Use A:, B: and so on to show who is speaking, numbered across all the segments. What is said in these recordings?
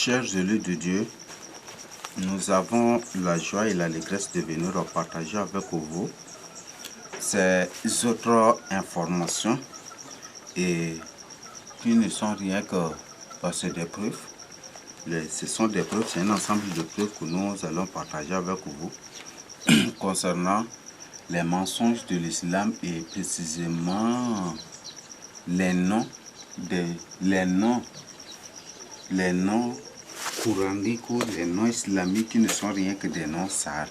A: Chers élus de Dieu, nous avons la joie et l'allégresse de venir partager avec vous ces autres informations et qui ne sont rien que des preuves. Ce sont des preuves, c'est un ensemble de preuves que nous allons partager avec vous concernant les mensonges de l'islam et précisément les noms coraniques ou les noms islamiques qui ne sont rien que des noms sales.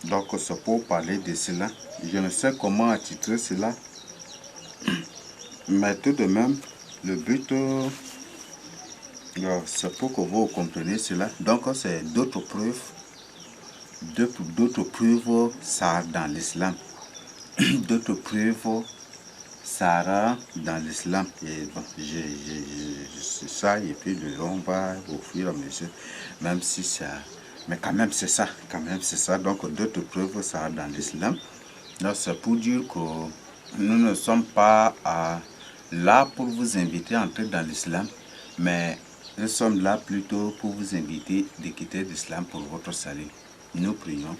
A: Donc c'est pour parler de cela. Je ne sais comment attitrer cela, mais tout de même, le but, c'est pour que vous compreniez cela. Donc c'est d'autres preuves ça dans l'islam. D'autres preuves Sarah dans l'islam. Et bon, c'est ça, et puis on va au fur et à mesure, même si ça. Mais quand même, c'est ça. Donc, d'autres preuves, ça dans l'islam. Donc, c'est pour dire que nous ne sommes pas là pour vous inviter à entrer dans l'islam, mais nous sommes là plutôt pour vous inviter de quitter l'islam pour votre salut. Nous prions.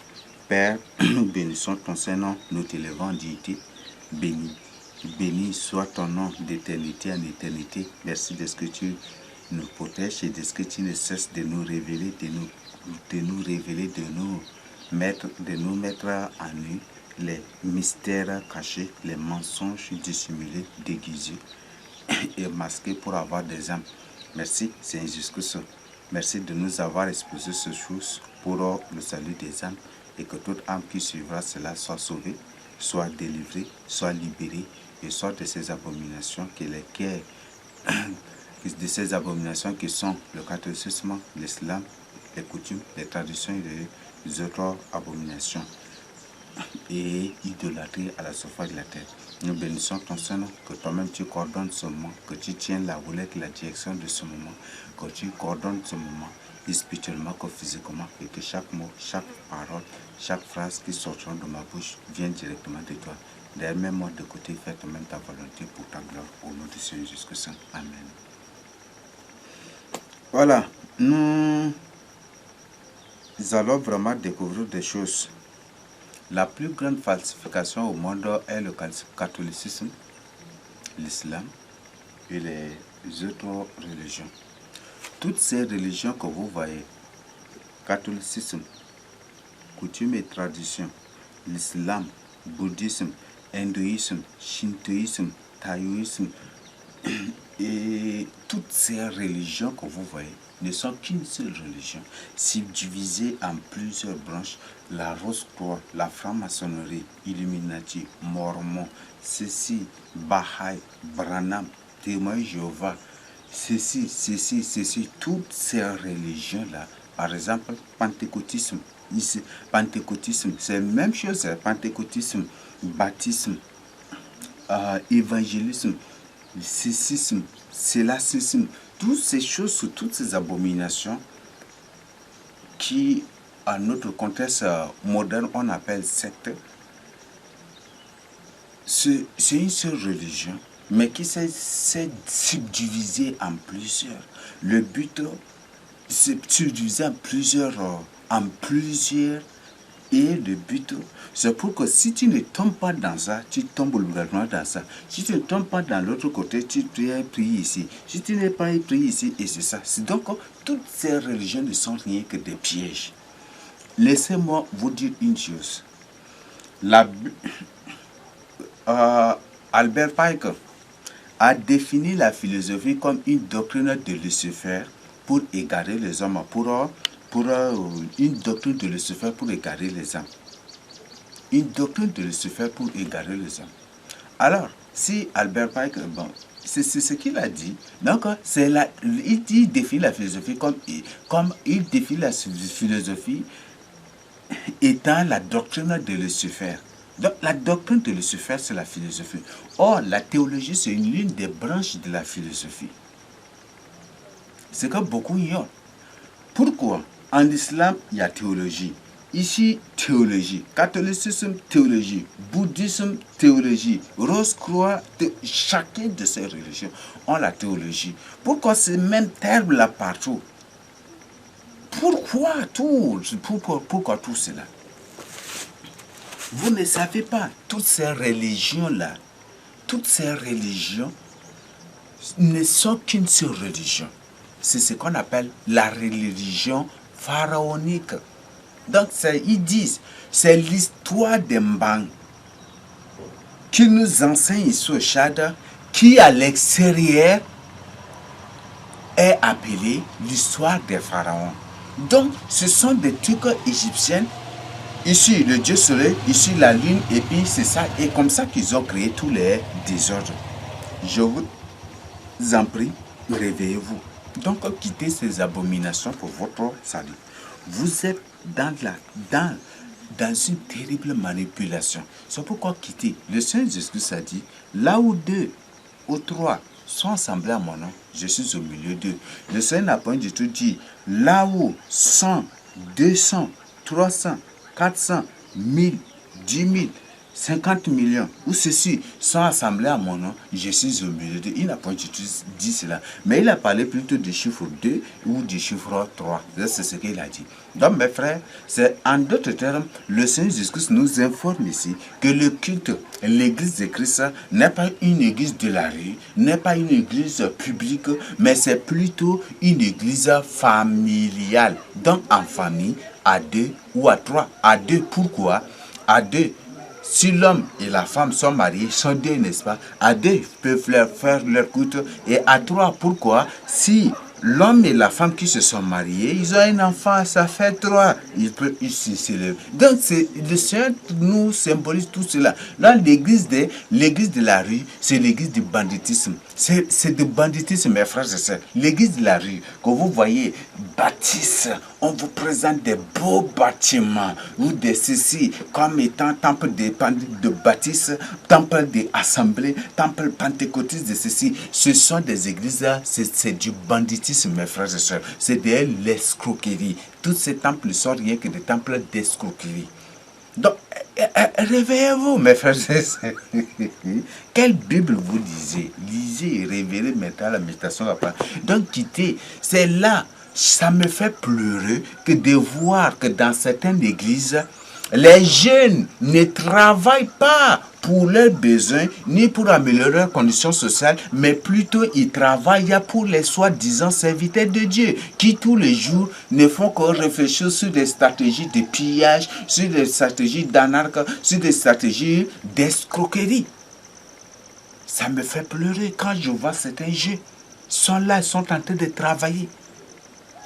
A: Père, nous bénissons ton Saint-Nom, nous t'élevons en dignité. Béni soit ton nom d'éternité en éternité. Merci de ce que tu nous protèges et de ce que tu ne cesses de nous révéler, de nous mettre à nu les mystères cachés, les mensonges dissimulés, déguisés et masqués pour avoir des âmes. Merci, Seigneur Jésus-Christ. Merci de nous avoir exposé ces choses pour le salut des âmes et que toute âme qui suivra cela soit sauvée, soit délivrée, soit libérée et soit de ces abominations de ces abominations qui sont le catholicisme, l'islam, les coutumes, les traditions et les autres abominations et idolâtrie à la surface de la terre. Nous bénissons ton Saint-Nom, que toi-même tu coordonnes ce moment, que tu tiens la roulette, la direction de ce moment, que tu coordonnes ce moment, spirituellement que physiquement, et que chaque mot, chaque parole, chaque phrase qui sortira de ma bouche vienne directement de toi. D'ailleurs, même moi de côté, fais toi-même ta volonté pour ta gloire, au nom du Seigneur Jésus-Christ. Amen. Voilà, nous allons vraiment découvrir des choses. La plus grande falsification au monde est le catholicisme, l'islam et les autres religions. Toutes ces religions que vous voyez, catholicisme, coutumes et traditions, l'islam, bouddhisme, hindouisme, shintoïsme, taoïsme, et toutes ces religions que vous voyez ne sont qu'une seule religion, subdivisée en plusieurs branches, la Rose-Croix, la franc-maçonnerie, Illuminati, Mormon, ceci, Baha'i, Branham, Témoin Jéhovah, ceci, toutes ces religions-là, par exemple, pentecôtisme, c'est la même chose, pentecôtisme, baptisme, évangélisme, cécisme, célacisme, toutes ces choses, toutes ces abominations qui, à notre contexte moderne, on appelle secte, c'est une seule religion, mais qui s'est subdivisée en plusieurs. Le but, c'est subdivisé en plusieurs. Et le but, c'est pour que si tu ne tombes pas dans ça, tu tombes obligatoirement dans ça. Si tu ne tombes pas dans l'autre côté, tu es pris ici. Si tu n'es pas pris ici, et c'est ça. Donc, toutes ces religions ne sont rien que des pièges. Laissez-moi vous dire une chose. Albert Pike a défini la philosophie comme une doctrine de Lucifer pour égarer les hommes, une doctrine de Lucifer pour égarer les âmes. Une doctrine de Lucifer pour égarer les âmes. Alors, si Albert Pike, bon, c'est ce qu'il a dit. Donc, il définit la philosophie comme il définit la philosophie étant la doctrine de Lucifer. Donc, la doctrine de Lucifer, c'est la philosophie. Or, la théologie, c'est l'une des branches de la philosophie. C'est que beaucoup ignorent. Pourquoi? En islam, il y a théologie. Ici, théologie. Catholicisme, théologie. Bouddhisme, théologie. Rose-Croix, chacune de ces religions ont la théologie. Pourquoi ces mêmes termes-là partout? Pourquoi tout cela? Vous ne savez pas, toutes ces religions-là, toutes ces religions ne sont qu'une seule religion. C'est ce qu'on appelle la religion pharaonique. Donc, ils disent, c'est l'histoire des Mbang qui nous enseigne ici au Tchad, qui à l'extérieur est appelée l'histoire des pharaons. Donc, ce sont des trucs égyptiens. Ici, le dieu soleil, ici, la lune, et puis c'est ça. Et comme ça qu'ils ont créé tous les désordres. Je vous en prie, réveillez-vous. Donc, quittez ces abominations pour votre salut. Vous êtes dans une terrible manipulation. C'est pourquoi quittez. Le Seigneur Jésus a dit, là où 2 ou 3 sont assemblés à mon nom, je suis au milieu d'eux. Le Seigneur n'a pas du tout dit, là où 100, 200, 300, 400, 1000, 10 000, 50 millions, ou ceux-ci sont assemblés à mon nom, je suis au milieu d'eux. Il n'a pas du tout dit cela. Mais il a parlé plutôt du chiffre 2 ou du chiffre 3. C'est ce qu'il a dit. Donc, mes frères, c'est en d'autres termes, le Seigneur Jésus nous informe ici que le culte, l'église de Christ, n'est pas une église de la rue, n'est pas une église publique, mais c'est plutôt une église familiale. Donc, en famille, à 2 ou à 3. À 2, pourquoi? À 2. Si l'homme et la femme sont mariés, sont 2, n'est-ce pas? À 2, ils peuvent faire leur culte. Et à 3, pourquoi? Si l'homme et la femme qui se sont mariés, ils ont un enfant, ça fait 3. Ils peuvent s'élever. Donc, le Seigneur nous symbolise tout cela. Dans l'église de la rue, c'est l'église du banditisme. C'est du banditisme, mes frères et sœurs. L'église de la rue, que vous voyez, bâtisse, on vous présente des beaux bâtiments, ou des ceci, comme étant temple de bâtisse, temple d'assemblée, temple pentecôtiste de ceci. Ce sont des églises, c'est du banditisme, mes frères et sœurs. C'est de l'escroquerie. Tous ces temples ne sont rien que des temples d'escroquerie. Donc, réveillez-vous, mes frères et sœurs. Quelle Bible vous lisez? Lisez et révélez maintenant la méditation. Donc, quittez. C'est là, ça me fait pleurer que de voir que dans certaines églises, les jeunes ne travaillent pas pour leurs besoins, ni pour améliorer leurs conditions sociales, mais plutôt ils travaillent pour les soi-disant serviteurs de Dieu, qui tous les jours ne font que réfléchir sur des stratégies de pillage, sur des stratégies d'anarchie, sur des stratégies d'escroquerie. Ça me fait pleurer quand je vois certains jeunes. Ils sont là, ils sont en train de travailler.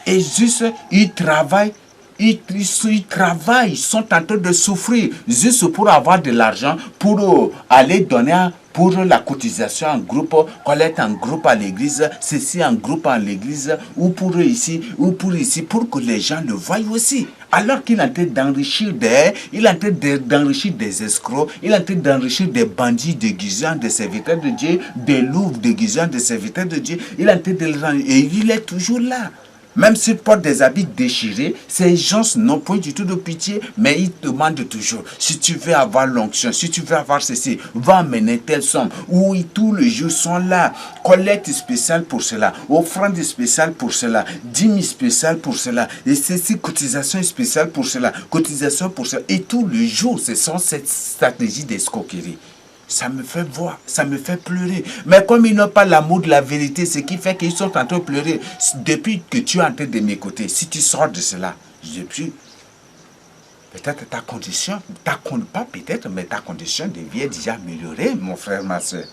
A: Et juste, ils travaillent. Ils travaillent, ils sont en train de souffrir juste pour avoir de l'argent, pour aller donner pour la cotisation en groupe, collecte en groupe à l'église, ceci en groupe à l'église, ou pour ici, pour que les gens le voient aussi. Alors qu'il est en train d'enrichir des escrocs, il est en train d'enrichir des bandits déguisés des serviteurs de Dieu, des loups déguisés des serviteurs de Dieu, il est en train de les enrichir, et il est toujours là. Même s'ils portent des habits déchirés, ces gens n'ont point du tout de pitié, mais ils demandent toujours, si tu veux avoir l'onction, si tu veux avoir ceci, va amener telle somme. Où tous les jours sont là, collecte spéciale pour cela, offrande spéciale pour cela, dîme spéciale pour cela, et ceci, cotisation spéciale pour cela, cotisation pour cela. Et tous les jours, ce sont cette stratégie d'escroquerie. Ça me fait voir, ça me fait pleurer. Mais comme ils n'ont pas l'amour de la vérité, ce qui fait qu'ils sont en train de pleurer. Depuis que tu es en train de m'écouter, si tu sors de cela, depuis, peut-être ta condition, pas peut-être, mais ta condition devient déjà améliorée, mon frère, ma soeur.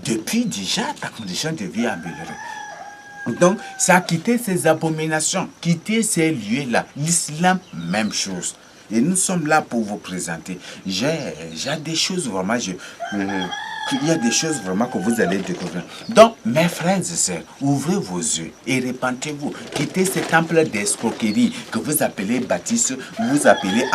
A: Depuis déjà, ta condition devient améliorée. Donc, ça a quitté ces abominations, quitté ces lieux-là. L'islam, même chose. Et nous sommes là pour vous présenter. J'ai des choses vraiment, il y a des choses vraiment que vous allez découvrir. Donc, mes frères et sœurs, ouvrez vos yeux et répentez-vous. Quittez ce temple d'escroquerie que vous appelez baptiste, vous appelez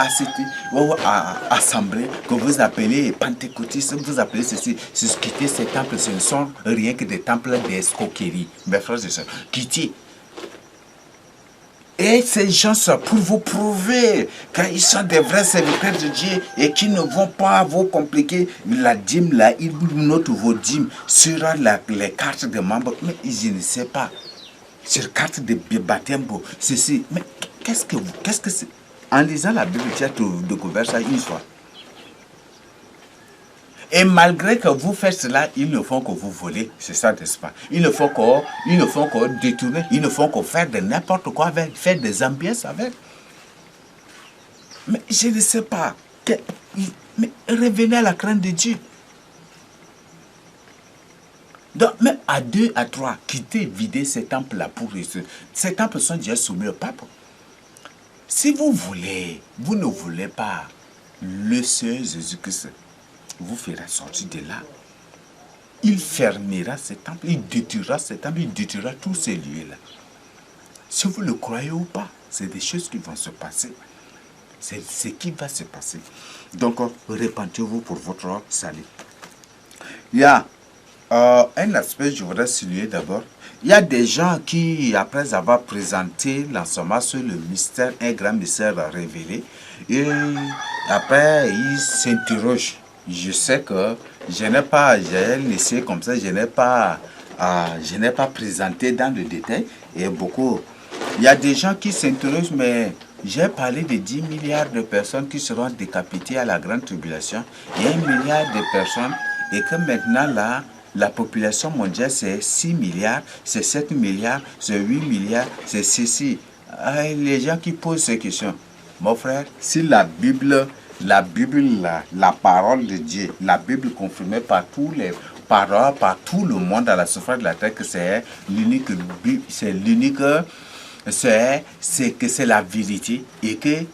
A: assemblée, que vous appelez pentecôtiste, vous appelez ceci. Quittez ces temples, ce ne sont rien que des temples d'escroquerie. Mes frères et sœurs, quittez. Et ces gens, pour vous prouver qu'ils sont des vrais serviteurs de Dieu et qui ne vont pas vous compliquer la dîme là, ils notent vos dîmes sur les cartes de membres. Mais je ne sais pas. Sur carte de baptême, ceci. Mais qu'est-ce que c'est? En lisant la Bible, tu as découvert ça une fois. Et malgré que vous faites cela, ils ne font que vous voler. C'est ça, n'est-ce pas? Ils ne font que détourner. Ils ne font que faire de n'importe quoi avec, faire des ambiances avec. Mais je ne sais pas. Mais revenez à la crainte de Dieu. Donc, même à 2, à 3, quittez, videz ces temples-là pour eux. Ces temples sont déjà soumis au pape. Si vous voulez, vous ne voulez pas le Seigneur Jésus-Christ, vous fera sortir de là. Il fermera ces temples, il détruira ces temples, il détruira tous ces lieux-là. Si vous le croyez ou pas, c'est des choses qui vont se passer. C'est ce qui va se passer. Donc, répentez-vous pour votre salut. Il y a un aspect que je voudrais souligner d'abord. Il y a des gens qui, après avoir présenté l'enseignement sur le mystère, un grand mystère révélé, et après, ils s'interrogent. Je sais que j'ai laissé comme ça, je n'ai pas présenté dans le détail, et beaucoup. Il y a des gens qui s'interrogent, mais j'ai parlé de 10 milliards de personnes qui seront décapitées à la grande tribulation, et 1 milliard de personnes, et que maintenant là, la population mondiale c'est 6 milliards, c'est 7 milliards, c'est 8 milliards, c'est ceci. Les gens qui posent ces questions, mon frère, si la Bible, la parole de Dieu, la Bible confirmée par tous les paroles, par tout le monde à la surface de la terre, que c'est l'unique, c'est la vérité et que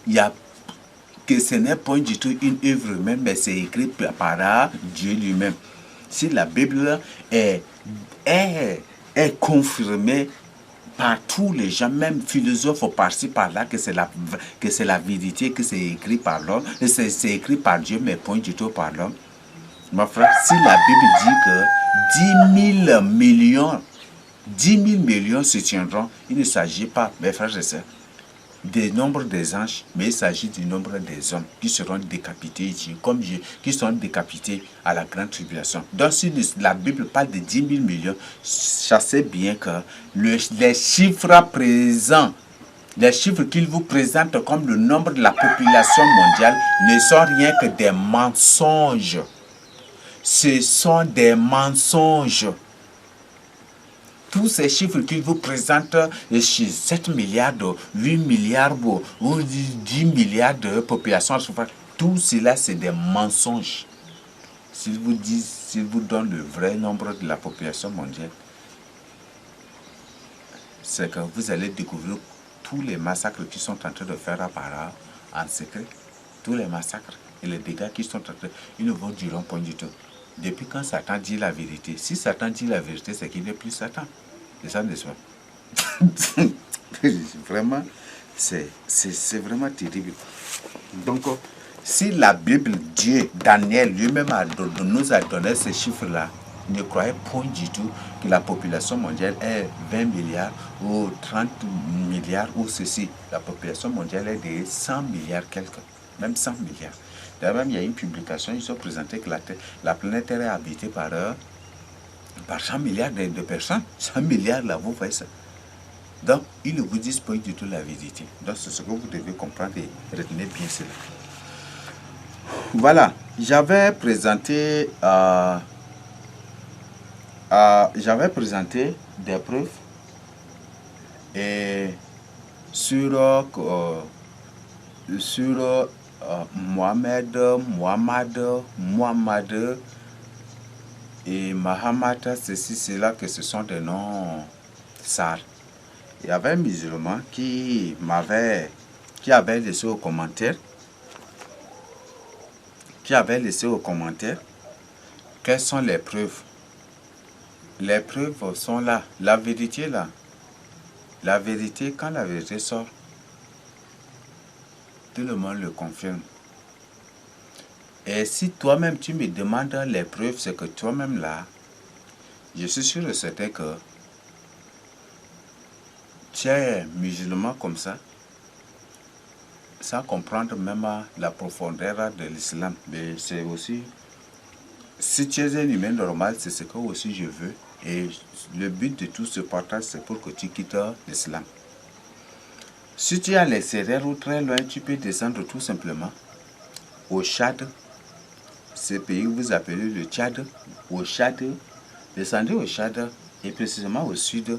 A: ce n'est pas du tout une œuvre humaine, mais c'est écrit par Dieu lui-même. Si la Bible est confirmée par tous les gens, même philosophes par-ci par-là, que c'est la vérité, que c'est écrit par l'homme, c'est écrit par Dieu, mais point du tout par l'homme. Mon frère, si la Bible dit que 10 000 millions se tiendront, il ne s'agit pas, mes frères et sœurs, des nombres des anges, mais il s'agit du nombre des hommes qui seront décapités ici, comme Dieu, qui seront décapités à la grande tribulation. Donc si la Bible parle de 10 000 millions, sachez bien que les chiffres présents, les chiffres qu'il vous présente comme le nombre de la population mondiale ne sont rien que des mensonges. Ce sont des mensonges. Tous ces chiffres qu'il vous présente, 7 milliards, 8 milliards ou 10 milliards de population, tout cela c'est des mensonges. S'il vous donne le vrai nombre de la population mondiale, c'est que vous allez découvrir tous les massacres qui sont en train de faire apparaître en secret. Tous les massacres et les dégâts qui sont en train, ils ne vont durer point du tout. Depuis quand Satan dit la vérité, si Satan dit la vérité, c'est qu'il n'est plus Satan. C'est ça, n'est-ce pas? Vraiment, c'est vraiment terrible. Donc, si la Bible, Dieu, Daniel lui-même nous a donné ces chiffres-là, ne croyez point du tout que la population mondiale est 20 milliards ou 30 milliards ou ceci. La population mondiale est de 100 milliards quelques, même 100 milliards. D'ailleurs, même il y a une publication, ils ont présenté que la planète Terre est habitée par 100 milliards de personnes. 100 milliards là, vous voyez ça. Donc, ils ne vous disent pas du tout la vérité. Donc, c'est ce que vous devez comprendre et retenez bien cela. Voilà, j'avais présenté des preuves et sur Mohamed et Mahamat, ceci, c'est là que ce sont des noms sales. Il y avait un musulman qui avait laissé au commentaire quelles sont les preuves. Les preuves sont là. La vérité là. La vérité, quand la vérité sort, tout le monde le confirme. Et si toi-même tu me demandes les preuves, c'est que toi-même là, je suis sûr et certain que tu es musulman comme ça, sans comprendre même la profondeur de l'islam. Mais c'est aussi, si tu es un humain normal, c'est ce que aussi je veux. Et le but de tout ce partage, c'est pour que tu quittes l'islam. Si tu es à l'extérieur ou très loin, tu peux descendre tout simplement au Tchad, ce pays que vous appelez le Tchad, au Tchad, descendez au Tchad et précisément au sud.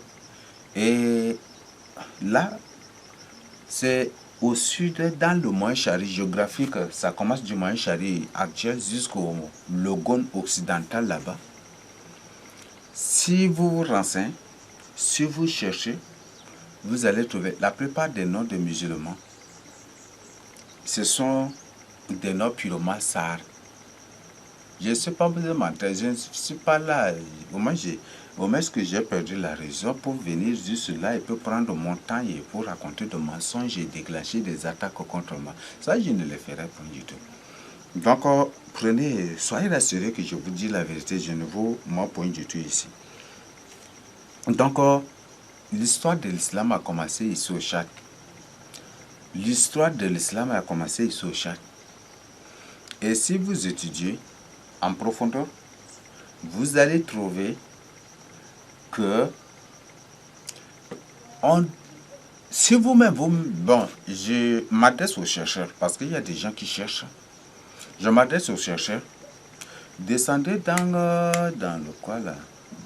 A: Et là, c'est au sud, dans le Moyen-Chari géographique, ça commence du Moyen-Chari actuel jusqu'au Logone occidental là-bas. Si vous vous renseignez, si vous cherchez, vous allez trouver la plupart des noms de musulmans. Ce sont des noms purement sars. Je ne sais pas vous mentir, je ne suis pas là. Au moins que j'ai perdu la raison pour venir juste là et pour prendre mon temps et pour raconter des mensonges et déclencher des attaques contre moi. Ça, je ne le ferai pas du tout. Donc, soyez rassurés que je vous dis la vérité, je ne vous mens point du tout ici. Donc, l'histoire de l'islam a commencé ici au Tchad. L'histoire de l'islam a commencé ici au Tchad. Et si vous étudiez en profondeur, vous allez trouver que si vous-même, bon, je m'adresse aux chercheurs parce qu'il y a des gens qui cherchent. Je m'adresse aux chercheurs. Descendez dans le quoi là,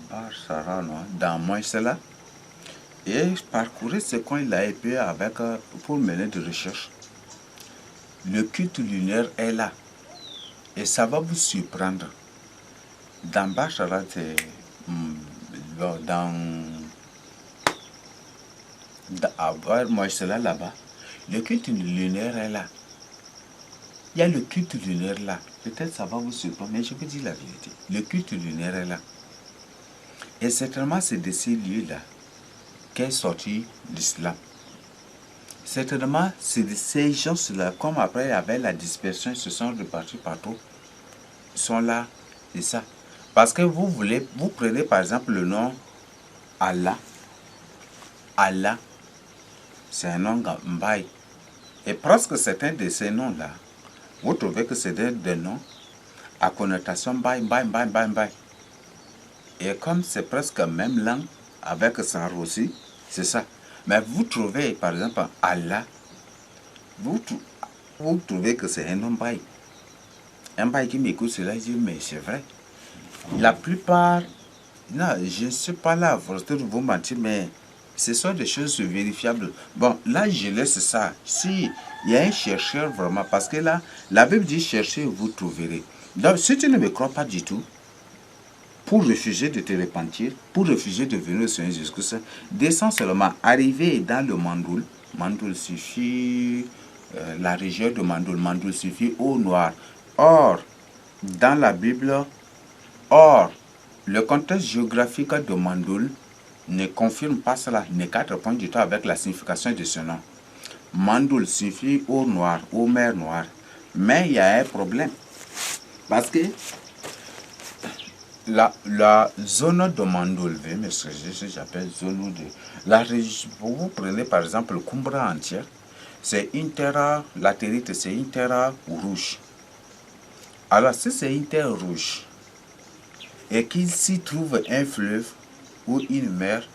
A: Barsara, non, dans Moïsela, et parcourez ce coin-là et puis avec pour mener des recherches. Le culte lunaire est là et ça va vous surprendre. Dans Barsara, c'est à Moïsela là-bas, le culte lunaire est là. Il y a le culte lunaire là. Peut-être ça va vous surprendre, mais je vous dis la vérité. Le culte lunaire est là. Et certainement, c'est de ces lieux-là qu'est sorti l'islam. Certainement, c'est de ces gens-là, comme après il y avait la dispersion, ils se sont repartis partout. Ils sont là, c'est ça. Parce que vous prenez par exemple le nom Allah. Allah, c'est un nom Mbaye. Et presque certains de ces noms-là, vous trouvez que c'est des noms à connotation Mbaye. Et comme c'est presque la même langue, avec Sar aussi, c'est ça. Mais vous trouvez, par exemple, Allah, vous trouvez que c'est un nom Mbaye. Un Mbaye qui m'écoute cela, il dit, mais c'est vrai. La plupart, non, je ne suis pas là pour vous mentir, mais ce sont des choses vérifiables. Bon, là, je laisse ça. Si il y a un chercheur vraiment, parce que là, la Bible dit cherchez, vous trouverez. Donc, si tu ne me crois pas du tout, pour refuser de te repentir, pour refuser de venir au Seigneur Jésus-Christ, descends seulement, arriver dans le Mandoul. Mandoul suffit, la région de Mandoul. Mandoul suffit eau noire. Or, dans la Bible, le contexte géographique de Mandoul ne confirme pas cela, ne cadre point du tout avec la signification de ce nom. Mandoul signifie eau noire, eau mer noire. Mais il y a un problème. Parce que la zone de Mandoul, j'appelle zone de la région, vous prenez par exemple le Kumbra entière, c'est une terre, la territe, c'est une terre rouge. Alors si c'est une terre rouge et qu'il s'y trouve un fleuve ou une mer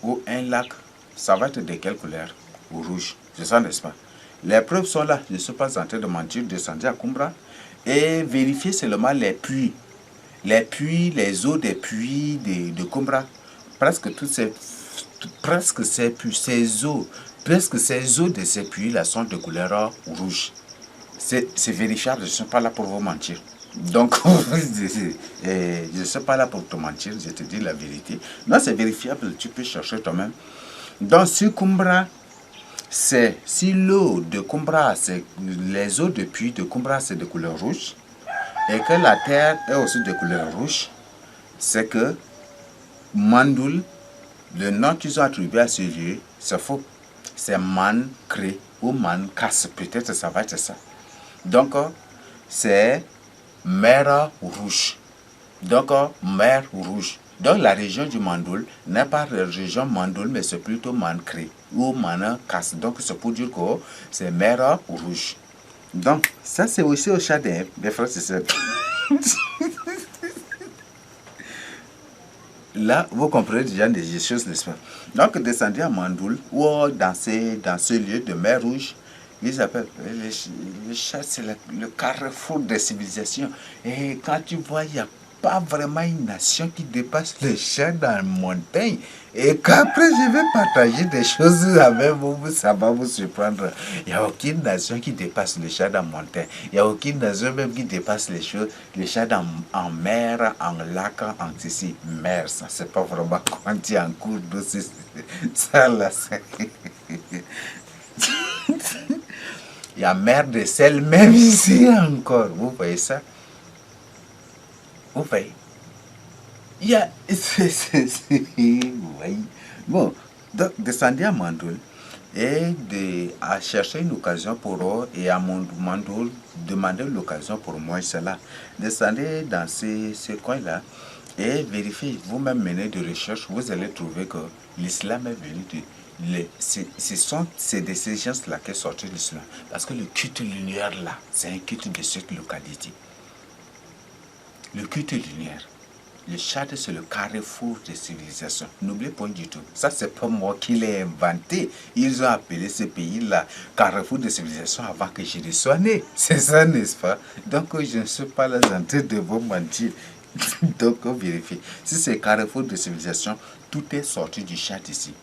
A: ou un lac, ça va être de quelle couleur? Rouge, c'est ça, n'est-ce pas? Les preuves sont là, je ne suis pas en train de mentir, descendez à Kumbra et vérifiez seulement les puits. Les eaux des puits de Kumbra, presque ces eaux de ces puits-là sont de couleur rouge. C'est vérifiable, je ne suis pas là pour vous mentir. Donc, je ne suis pas là pour te mentir, je te dis la vérité. Non, c'est vérifiable, tu peux chercher toi-même. Donc, si Kumbra, si l'eau de Kumbra, les eaux de puits de Kumbra, c'est de couleur rouge, et que la terre est aussi de couleur rouge, c'est que Mandoul, le nom qu'ils ont attribué à ce lieu, c'est faux. C'est Man-Cré ou Man-Casse, peut-être ça va être ça. Donc, c'est mer rouge. Donc, mer rouge. Donc la région du Mandoul n'est pas la région Mandoul, mais c'est plutôt Mancré ou Manakas. Donc c'est pour dire que c'est mer rouge. Donc ça c'est aussi au Chad, mes frères et sœurs. Là, vous comprenez déjà des choses, n'est-ce pas? Donc descendez à Mandoul ou dans ce lieu de mer rouge. Ils appellent le Chad, c'est le carrefour des civilisations. Et quand tu vois, il n'y a pas vraiment une nation qui dépasse le Chad dans la montagne. Et qu'après, je vais partager des choses avec vous, ça va vous surprendre. Il n'y a aucune nation qui dépasse le Chad en montagne. Il n'y a aucune nation même qui dépasse les choses, le Chad en mer, en lac, en ici. Mer, ça, c'est pas vraiment quand tu es en cours d'eau, ça là, c'est... Il y a mer de sel même ici encore. Vous voyez ça? Vous voyez? Il y a... Oui. Bon, donc descendez à Mandoul et à chercher une occasion pour eux et à Mandoul demander l'occasion pour moi cela. Descendez dans ce coin-là et vérifiez, vous-même menez de recherche, vous allez trouver que l'islam est venu de... C'est de ces gens-là qu'est sorti l'islam. Parce que le culte lunaire là, c'est un culte de cette localité. Le culte lunaire. Le Tchad, c'est le carrefour des civilisations. N'oubliez pas du tout. Ça, c'est pas moi qui l'ai inventé. Ils ont appelé ce pays-là carrefour des civilisations avant que je ne sois né. C'est ça, n'est-ce pas? Donc, je ne suis pas là en train de vous mentir. Donc, vérifiez. Si c'est carrefour des civilisations, tout est sorti du Tchad ici.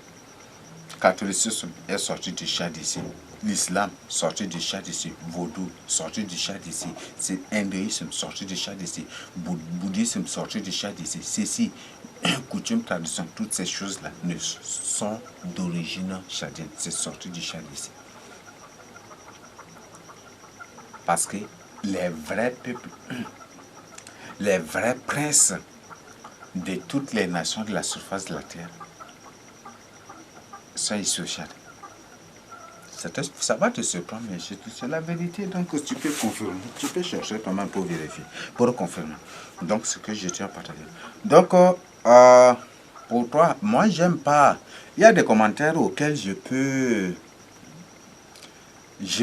A: Catholicisme est sorti du Tchad ici. L'islam sorti du Tchad ici. Vaudou sorti du Tchad ici. C'est hindouisme sorti du Tchad ici. Bouddhisme sorti du Tchad ici. Ceci, coutume, tradition, toutes ces choses-là ne sont d'origine tchadienne. C'est sorti du Tchad ici. Parce que les vrais peuples, les vrais princes de toutes les nations de la surface de la terre sont ici au Tchad. Ça va te surprendre, mais c'est la vérité. Donc, tu peux confirmer. Tu peux chercher toi-même pour vérifier, pour confirmer. Donc, ce que je tiens à partager. Donc, pour toi, moi, j'aime pas. Il y a des commentaires auxquels je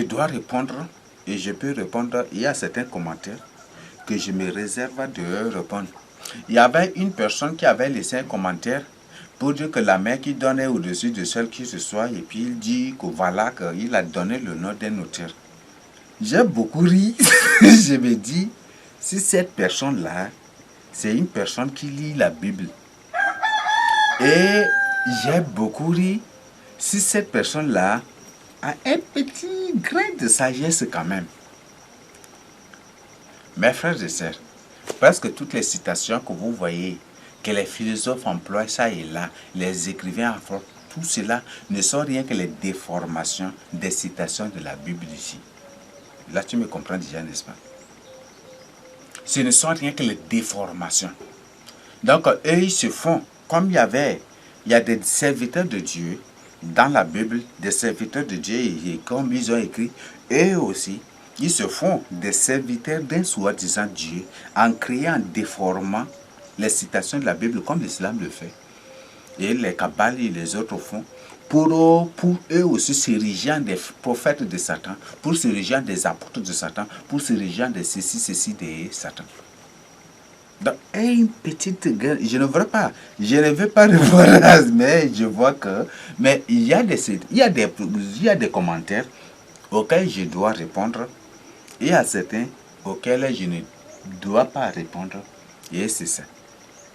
A: dois répondre et je peux répondre. Il y a certains commentaires que je me réserve de répondre. Il y avait une personne qui avait laissé un commentaire pour dire que la main qui donnait au-dessus de celle qui reçoit, et puis il dit que voilà, qu'il a donné le nom d'un auteur. J'ai beaucoup ri. Je me dis, si cette personne-là, c'est une personne qui lit la Bible. Et j'ai beaucoup ri. Si cette personne-là a un petit grain de sagesse quand même. Mes frères et sœurs, presque toutes les citations que vous voyez, que les philosophes emploient ça et là, les écrivains affrontent, tout cela ne sont rien que les déformations des citations de la Bible ici. Là, tu me comprends déjà, n'est-ce pas? Ce ne sont rien que les déformations. Donc, eux, ils se font, comme il y a des serviteurs de Dieu dans la Bible, des serviteurs de Dieu, et comme ils ont écrit, eux aussi, ils se font des serviteurs d'un soi-disant Dieu en créant, en déformant les citations de la Bible comme l'islam le fait. Et les Kabbales et les autres font pour eux aussi s'ériger des prophètes de Satan, pour s'ériger des apôtres de Satan, pour s'ériger des ceci de Satan. Donc, une petite guerre, je ne veux pas répondre, mais je vois que, mais il y a des commentaires auxquels je dois répondre, et il y a certains auxquels je ne dois pas répondre, et c'est ça.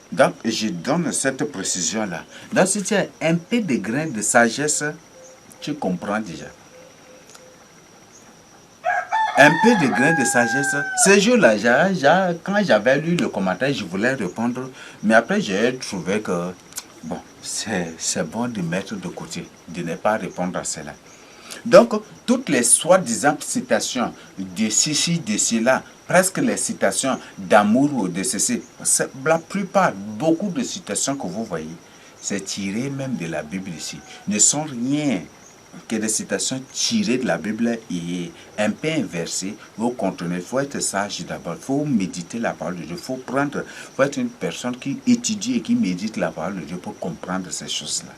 A: Donc, je donne cette précision-là. Donc, si tu as un peu de grain de sagesse, tu comprends déjà. Un peu de grain de sagesse. Ce jour-là, quand j'avais lu le commentaire, je voulais répondre. Mais après, j'ai trouvé que, bon, c'est bon de mettre de côté, de ne pas répondre à cela. Donc, toutes les soi-disant citations de ceci, de cela, presque les citations d'amour ou de ceci, la plupart, beaucoup de citations que vous voyez, c'est tiré même de la Bible ici, ne sont rien que des citations tirées de la Bible et un peu inversées, vous comprenez, il faut être sage d'abord, il faut méditer la parole de Dieu, il faut être une personne qui étudie et qui médite la parole de Dieu pour comprendre ces choses-là.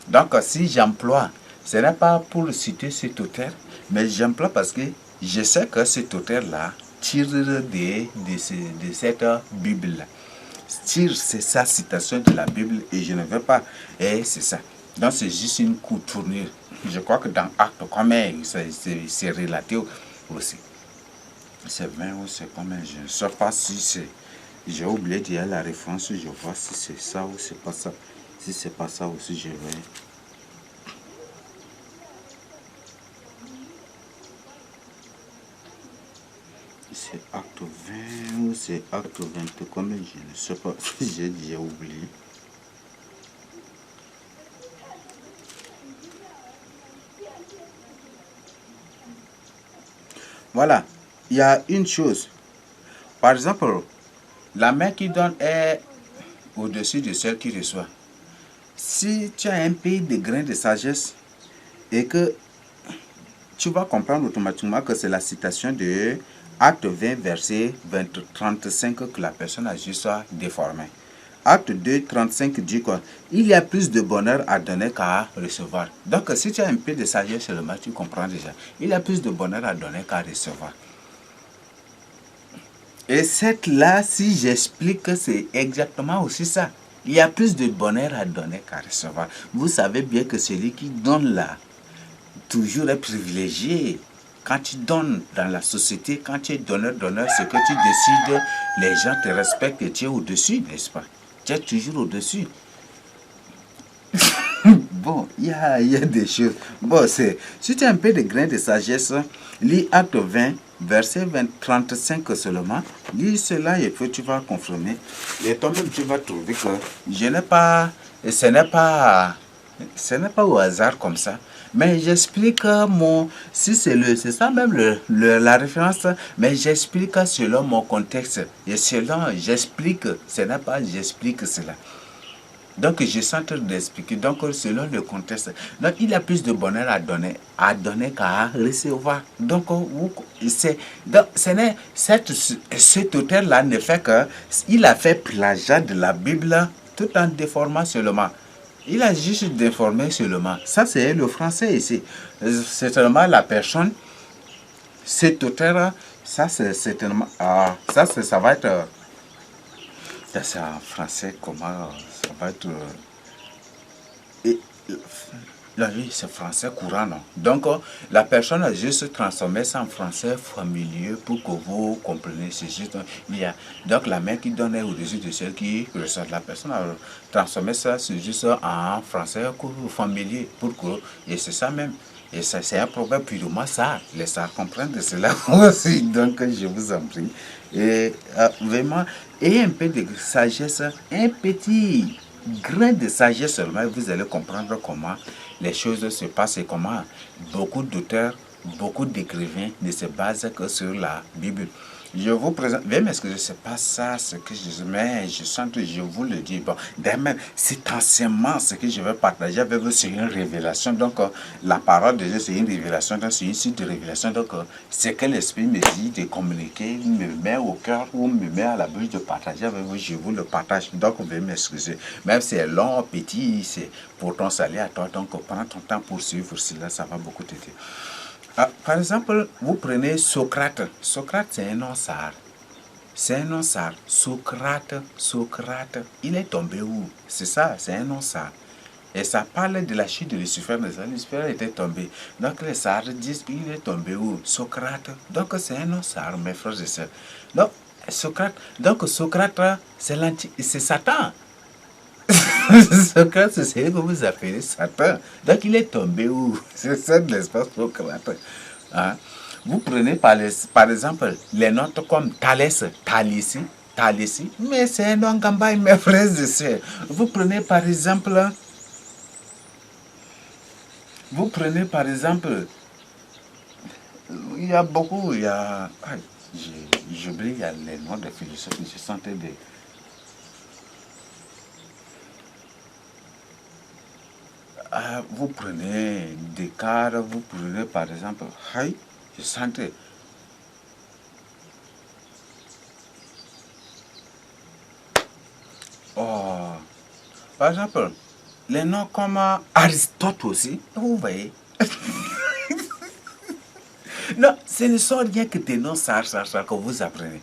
A: Donc, si j'emploie, ce n'est pas pour citer cet auteur, mais j'emploie parce que je sais que cet auteur-là tire de cette Bible-là. Tire sa citation de la Bible et je ne veux pas. Et c'est ça. Donc, c'est juste une tournure. Je crois que dans Acte, combien c'est relaté aussi. C'est 20 ou c'est combien? Je ne sais pas si c'est. J'ai oublié de dire la référence. Je vois si c'est ça ou c'est pas ça. Si c'est pas ça aussi, je vais. C'est acte 20 ou c'est acte 20 combien? Je ne sais pas. J'ai oublié. Voilà. Il y a une chose. Par exemple, la main qui donne est au-dessus de celle qui reçoit. Si tu as un peu de grain de sagesse et que tu vas comprendre automatiquement que c'est la citation de Acte 20, verset 35 que la personne a juste déformé. Acte 2, 35 dit quoi? Il y a plus de bonheur à donner qu'à recevoir. Donc, si tu as un peu de sagesse seulement, tu comprends déjà. Il y a plus de bonheur à donner qu'à recevoir. Et cette là, si j'explique que c'est exactement aussi ça. Il y a plus de bonheur à donner qu'à recevoir. Vous savez bien que celui qui donne là, toujours est privilégié. Quand tu donnes dans la société, quand tu es donneur, ce que tu décides, les gens te respectent et tu es au-dessus, n'est-ce pas? Tu es toujours au-dessus. Bon, il y a des choses. Bon, si tu as un peu de grain de sagesse, lis Acte 20, verset 35 seulement. Lis cela et puis tu vas confirmer. Et toi-même, tu vas trouver que ce n'est pas au hasard comme ça. Mais j'explique si c'est ça même la référence, mais j'explique selon mon contexte. Et j'explique, ce n'est pas j'explique cela. Donc, je suis en train d'expliquer. Donc, selon le contexte. Donc, il y a plus de bonheur à donner qu'à recevoir. Donc, cet auteur-là ne fait que, il a fait plagiat de la Bible tout en déformant seulement. Il a juste déformé seulement. Ça, c'est le français ici. C'est seulement la personne, cet auteur, ça, c'est certainement, ça va être, c'est en français, comment, ça va être, oui, c'est français courant, non? Donc, la personne a juste transformé ça en français familier pour que vous compreniez. C'est juste, donc, la main qui donne est au-dessus de celle qui reçoit. La personne a transformé ça, c'est juste en français familier pour que, et c'est ça même. Et ça, c'est un proverbe purement ça. Les ça comprennent de cela aussi. Donc, je vous en prie. Et vraiment, ayez un peu de sagesse, un petit grain de sagesse seulement, vous allez comprendre comment les choses se passent et comment beaucoup d'auteurs, beaucoup d'écrivains ne se basent que sur la Bible. Je vous présente, veuillez m'excuser, c'est pas ça ce que mais je sens que je vous le dis. Bon, d'ailleurs, c'est anciennement ce que je vais partager avec vous, c'est une révélation. Donc, la parole de Dieu, c'est une révélation, donc c'est une suite de révélation. Donc, ce que l'Esprit me dit de communiquer, me met au cœur ou me met à la bouche de partager avec vous, je vous le partage. Donc, veuillez m'excuser. Même si c'est long, petit, c'est pour ton salut à toi. Donc, prends ton temps pour suivre cela, ça va beaucoup t'aider. Par exemple, vous prenez Socrate. Socrate, c'est un nom sar. C'est un nom sar. Socrate. Il est tombé où? C'est ça, c'est un nom sar. Et ça parle de la chute de Lucifer. Lucifer était tombé. Donc les sars disent qu'il est tombé où? Socrate. Donc c'est un nom sar, mes frères et sœurs. Donc Socrate, c'est Satan. Socrate, c'est ce que vous appelez Satan. Donc il est tombé où? C'est ça l'espace Socrate. Hein? Vous prenez par exemple les notes comme Thalès, Thalessi, mais c'est un nom gambaï, mes frères et sœurs. Vous prenez par exemple, il y a beaucoup, j'oublie, il y a les noms de philosophes, je sentais des. vous prenez Descartes, vous prenez par exemple, je sentais. Oh, par exemple, les noms comme Aristote aussi, vous voyez. Non, ce ne sont rien que des noms ça que vous apprenez.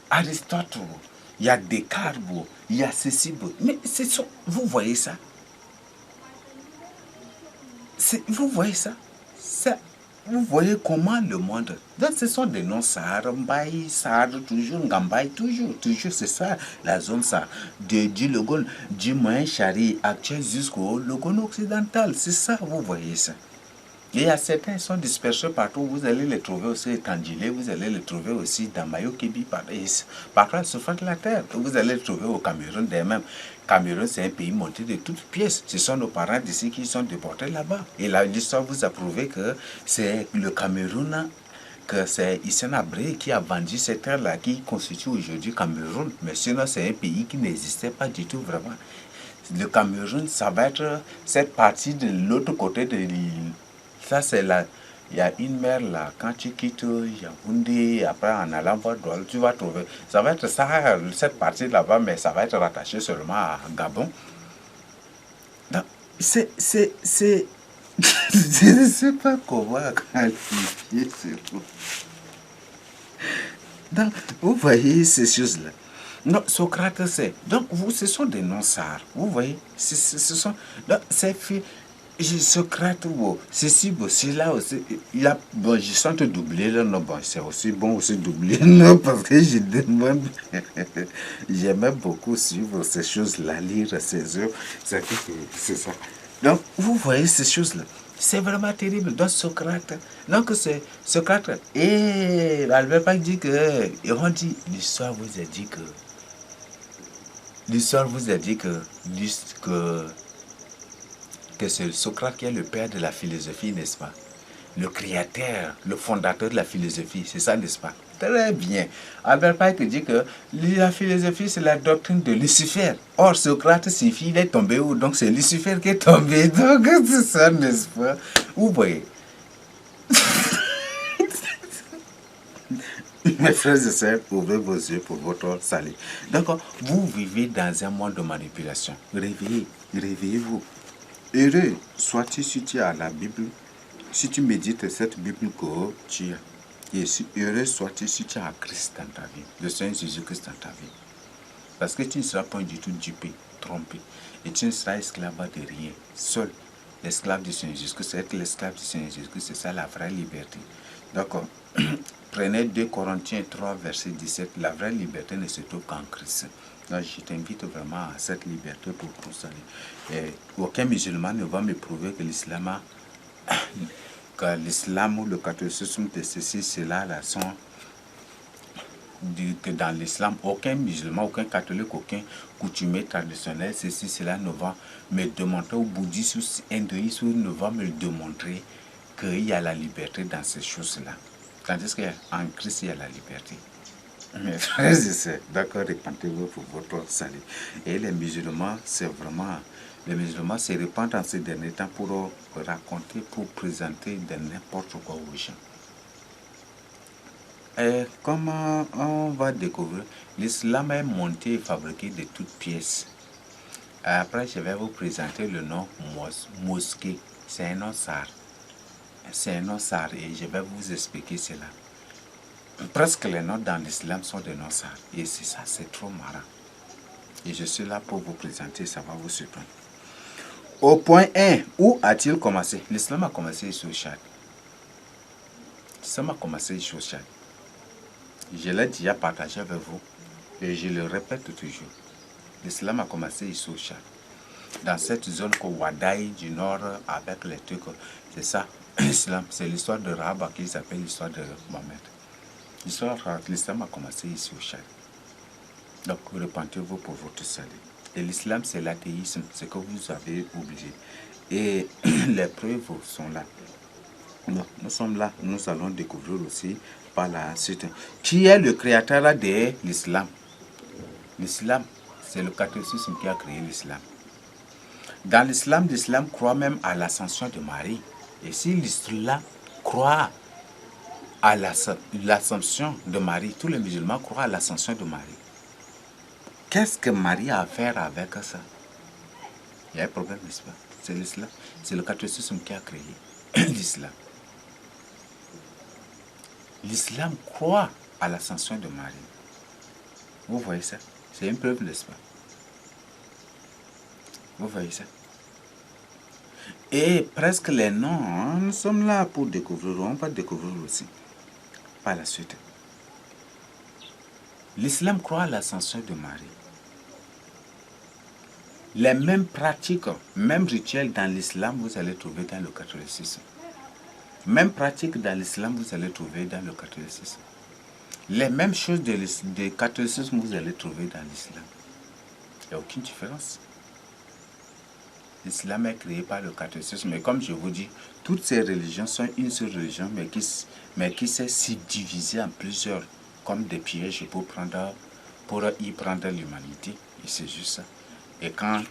A: Aristote, il y a Descartes, il y a ceci, mais vous voyez ça? Vous voyez ça? Vous voyez comment le monde. Donc ce sont des noms Sahara, Mbaye, Sahara, toujours, Ngambaye, toujours, c'est ça, la zone Sahara. Du Logone, du Moyen Chari actuel jusqu'au Logone occidental, c'est ça, vous voyez ça. Et il y a certains qui sont dispersés partout, vous allez les trouver aussi à Tandjilé, vous allez les trouver aussi dans Mayo-Kébi, partout à la surface de la terre. Vous allez les trouver au Cameroun même. Cameroun, c'est un pays monté de toutes pièces. Ce sont nos parents d'ici qui sont déportés là-bas. Et l'histoire vous a prouvé que c'est le Cameroun, que c'est Hissène Habré qui a vendu cette terre-là, qui constitue aujourd'hui Cameroun. Mais sinon, c'est un pays qui n'existait pas du tout vraiment. Le Cameroun, ça va être cette partie de l'autre côté de l'île. Ça, c'est là. Il y a une mer là, quand tu quittes Yaoundé, après en allant voir Douala, tu vas trouver. Ça va être ça, cette partie là-bas, mais ça va être rattaché seulement à Gabon. Donc, je ne sais pas comment qualifier ce mot. Donc, vous voyez ces choses-là. Non, Socrate, c'est. Donc, ce sont des noms-sars. Vous voyez, ce sont. Donc, c'est fait. Socrate, ceci, c'est là aussi. Il y a, bon, je sens te doubler là, non, bon, c'est aussi bon aussi doubler, non, parce que je demande. J'aimais beaucoup suivre ces choses-là, lire ces œuvres. C'est ça. Donc, vous voyez ces choses-là. C'est vraiment terrible. Donc, Socrate, donc c'est Socrate. Et Albert Pike dit que, et on dit, l'histoire vous a dit que, que c'est Socrate qui est le père de la philosophie, n'est-ce pas? Le créateur, le fondateur de la philosophie, c'est ça, n'est-ce pas? Très bien. Albert Pike dit que la philosophie, c'est la doctrine de Lucifer. Or, Socrate, il est tombé où? Donc, c'est Lucifer qui est tombé. Donc, c'est ça, n'est-ce pas? Vous voyez. Mes frères et sœurs, ouvrez vos yeux pour votre salut. Donc, vous vivez dans un monde de manipulation. Réveillez-vous. Heureux sois-tu si tu as la Bible, si tu médites cette Bible que tu as. Et heureux sois-tu si tu as Christ dans ta vie, le Seigneur Jésus-Christ dans ta vie. Parce que tu ne seras pas du tout dupé, trompé. Et tu ne seras esclave de rien. Seul l'esclave du Seigneur Jésus-Christ, être l'esclave du Seigneur Jésus-Christ, c'est ça la vraie liberté. D'accord. Prenez 2 Corinthiens 3, verset 17. La vraie liberté ne se trouve qu'en Christ. Donc, je t'invite vraiment à cette liberté pour tout ça. Et aucun musulman ne va me prouver que l'islam ou le catholicisme de ceci, cela, là, sont que dans l'islam, aucun musulman, aucun catholique, aucun coutumier traditionnel, ceci, cela ne va me démontrer, ou bouddhiste, ou hindouiste, ne va me démontrer qu'il y a la liberté dans ces choses-là. Tandis qu'en Christ, il y a la liberté. Mes frères et sœurs, d'accord, répentez-vous pour votre salut. Et les musulmans, c'est vraiment... Les musulmans se répandent en ces derniers temps pour raconter, pour présenter de n'importe quoi aux gens. Et comment on va découvrir, l'islam est monté et fabriqué de toutes pièces. Après, je vais vous présenter le nom mosquée. C'est un nom sar. C'est un nom sar et je vais vous expliquer cela. Presque les noms dans l'islam sont des noms sar. Et c'est ça, c'est trop marrant. Et je suis là pour vous présenter, ça va vous surprendre. Au point 1, où a-t-il commencé? L'islam a commencé ici au Tchad. L'islam a commencé ici au Tchad. Je l'ai déjà partagé avec vous et je le répète toujours. L'islam a commencé ici au Tchad. Dans cette zone que Wadaï du nord avec les trucs, c'est ça, l'islam, c'est l'histoire de Rahab qui s'appelle l'histoire de Mohamed. L'islam a commencé ici au Tchad. Donc repentez-vous pour votre salut. Et l'islam, c'est l'athéisme, c'est que vous avez oublié. Et les preuves sont là. Donc, nous sommes là, nous allons découvrir aussi par la suite. Qui est le créateur de l'islam? L'islam, c'est le catholicisme qui a créé l'islam. Dans l'islam, l'islam croit même à l'ascension de Marie. Et si l'islam croit à l'ascension de Marie, tous les musulmans croient à l'ascension de Marie. Qu'est-ce que Marie a à faire avec ça? Il y a un problème, n'est-ce pas? C'est l'islam. C'est le catholicisme qui a créé l'islam. L'islam croit à l'ascension de Marie. Vous voyez ça? C'est une preuve, n'est-ce pas? Vous voyez ça? Et presque les noms, nous sommes là pour découvrir, on va découvrir aussi par la suite. L'islam croit à l'ascension de Marie. Les mêmes pratiques, mêmes rituels dans l'islam, vous allez trouver dans le catholicisme. Même pratiques dans l'islam, vous allez trouver dans le catholicisme. Les mêmes choses de catholicisme, vous allez trouver dans l'islam. Il n'y a aucune différence. L'islam est créé par le catholicisme. Et comme je vous dis, toutes ces religions sont une seule religion, mais qui s'est subdivisée en plusieurs, comme des pièges pour y prendre l'humanité. Et c'est juste ça. Et quand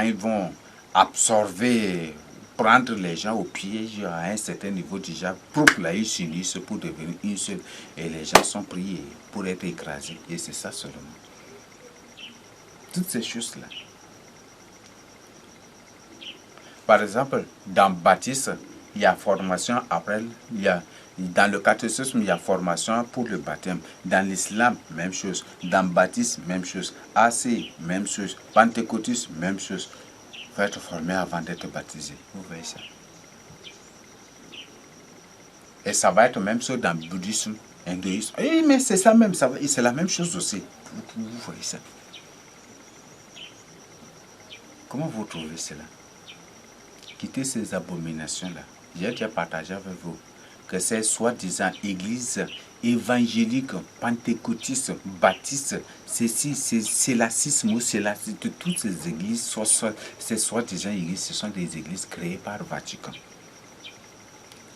A: ils vont absorber, prendre les gens au piège à un certain niveau déjà, pour là, ils s'unissent pour devenir une seule. Et les gens sont pris pour être écrasés. Et c'est ça seulement. Toutes ces choses-là. Par exemple, dans baptême, il y a formation après, dans le catéchisme, il y a formation pour le baptême. Dans l'islam, même chose. Dans baptême, même chose. AC, même chose. Pentecôtiste, même chose. Il faut être formé avant d'être baptisé. Vous voyez ça. Et ça va être même chose dans le bouddhisme, hindouisme. Oui, mais c'est ça même, c'est la même chose aussi. Vous voyez ça. Comment vous trouvez cela? Quitter ces abominations-là. J'ai déjà partagé avec vous que ces soi-disant églises évangéliques, pentecôtistes, baptistes, c'est lacisme ou c'est lacisme. Toutes ces églises, ces soi-disant églises, ce sont des églises créées par Vatican.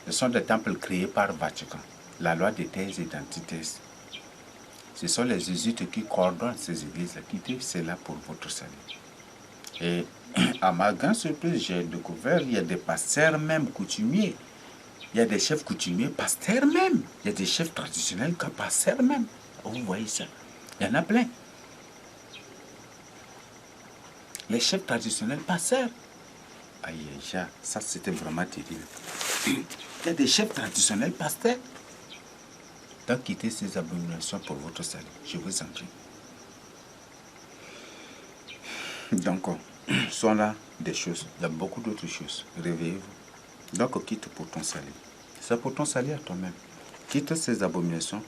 A: Ce sont des temples créés par Vatican. La loi des thèses et d'antithèses. Ce sont les jésuites qui coordonnent ces églises-là. Quittez cela pour votre salut. Et à ma grande surprise, j'ai découvert qu'il y a des pasteurs même coutumiers. Il y a des chefs coutumiers, pasteurs même. Il y a des chefs traditionnels, pasteurs même. Vous voyez ça? Il y en a plein. Les chefs traditionnels, pasteurs. Aïe, ça c'était vraiment terrible. Il y a des chefs traditionnels, pasteurs. Donc quittez ces abominations pour votre salut. Je vous en prie. Donc, sont là des choses. Il y a beaucoup d'autres choses. Réveillez-vous. Donc, quitte pour ton salut. C'est pour ton salut à toi-même. Quitte ces abominations.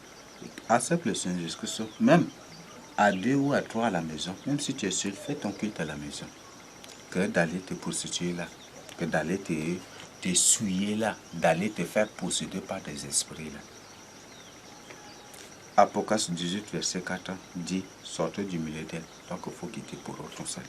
A: Accepte le Seigneur Jésus-Christ. Même à 2 ou à 3 à la maison. Même si tu es seul, fais ton culte à la maison. Que d'aller te prostituer là. Que d'aller te souiller là. D'aller te faire posséder par des esprits là. Apocalypse 18, verset 4 dit, sortez du milieu d'elle. Donc, il faut quitter pour ton salut.